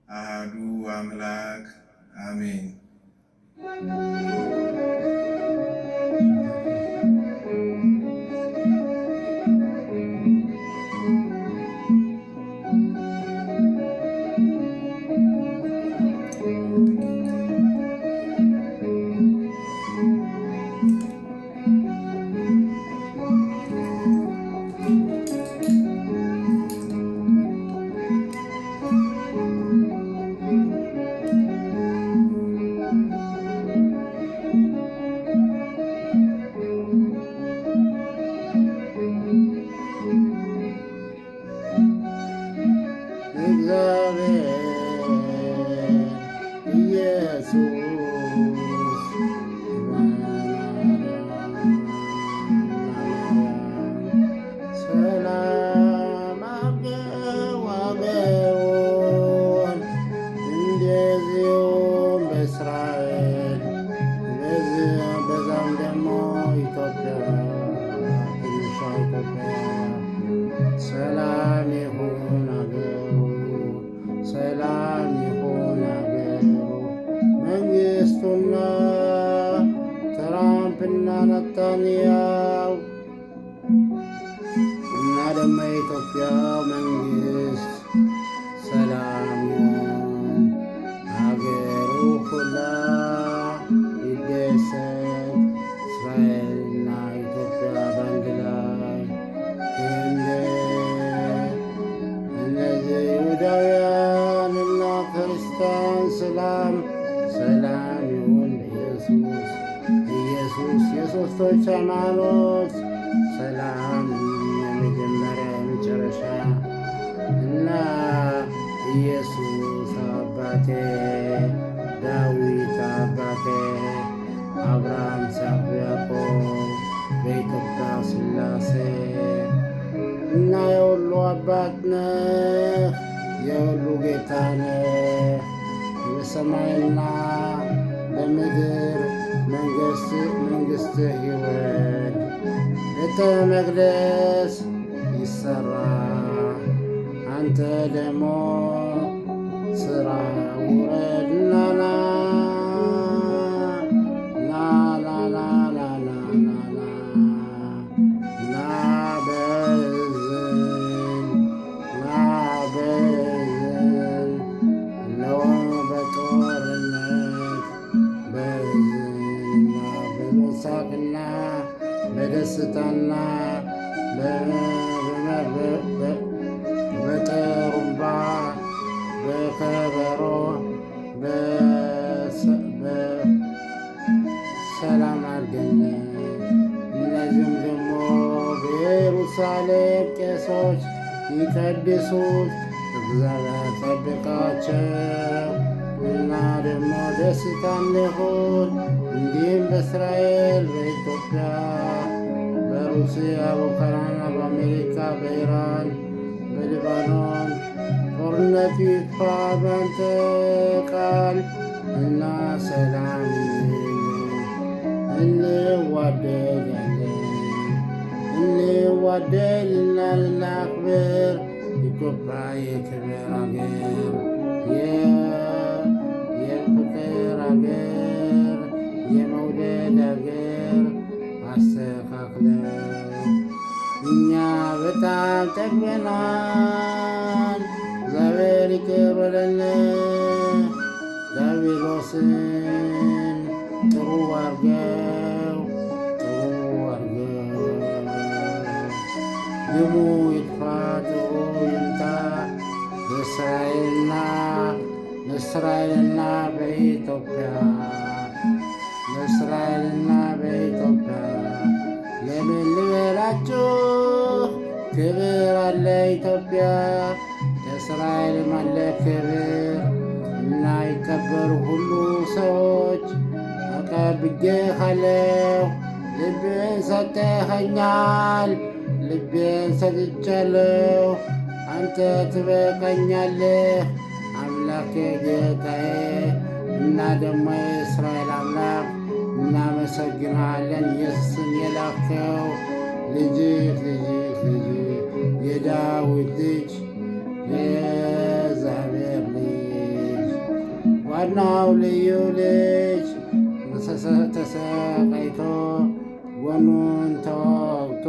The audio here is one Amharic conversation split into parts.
አሐዱ አምላክ አሜን። ሰላም ይሁን አገሩ፣ ሰላም ይሁን አገሩ። መንግስቱና ትራምፕና ነታንያው እና ደግሞ የኢትዮጵያ መንግስት ሰላም ይሁን አገሩ ሁላ ይደሰት። እስራኤልና ኢትዮጵያ በአንድ ላይ ይሁዳውያንና ክርስቲያን ሰላም ይሁን። ኢየሱስ የሦስቶች ሃይማኖት ሰላም የመጀመሪያ የመጨረሻ እና ኢየሱስ አባቴ፣ ዳዊት አባቴ፣ አብርሃም፣ ይስሐቅ፣ ያዕቆብ በኢትዮጵያ ሥላሴ እና የሁሉ አባት ነህ፣ የሁሉ ጌታ ነህ። በሰማይና በምድር መንግሥትህ ይወድ። ቤተ መቅደስ ይሠራ፣ አንተ ደግሞ ሥራ ውረድና በሳቅና በደስታና በጥሩምባ በከበሮ በሰላም አድርገን። እነዚህም ደግሞ በኢየሩሳሌም ቄሶች ይቀድሱት፣ እግዚአብሔር ጠብቃቸው እና ደግሞ ደስታ እንዲሆን። እንዲህም በእስራኤል፣ በኢትዮጵያ፣ በሩሲያ፣ በኡክራይና፣ በአሜሪካ፣ በኢራን፣ በሊባኖን ጦርነቱ ይጥፋ በአንተ ቃል እና ሰላም እንዋደድና ልናክብር። ኢትዮጵያ የክብር አገር፣ የፍቅር አገር፣ የመውደድ አገር አስተካክለው። እኛ በጣም ጠግበናል። እግዚአብሔር ይቅር በለን። ዲያብሎስን ጥሩ አርገው ግሙ ይጥፋ፣ ጥሩ ይምጣ ለእስራኤልና በኢትዮጵያ ለምን ልበላችሁ? ክብር አለ ኢትዮጵያ፣ ለእስራኤልም አለ ክብር እና ይከበሩ ሁሉ ሰዎች። አቀብጌሃለሁ፣ ልቤን ሰጥተኸኛል፣ ልቤን ሰጥቻለሁ። አንተ ትበቃኛለህ አምላኬ ጌታዬ እና ደግሞ የእስራኤል አምላክ እናመሰግናለን። ኢየሱስን የላከው ልጅህ የዳዊት ልጅ የእግዚአብሔር ልጅ ዋናው ልዩ ልጅ ተሰቃይቶ ጎኑን ተወግቶ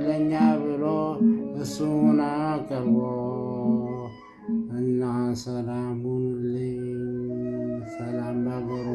ለእኛ ብሎ እሱን አቀርቦ እና ሰላም ሁኑልኝ። ሰላም በአገሩ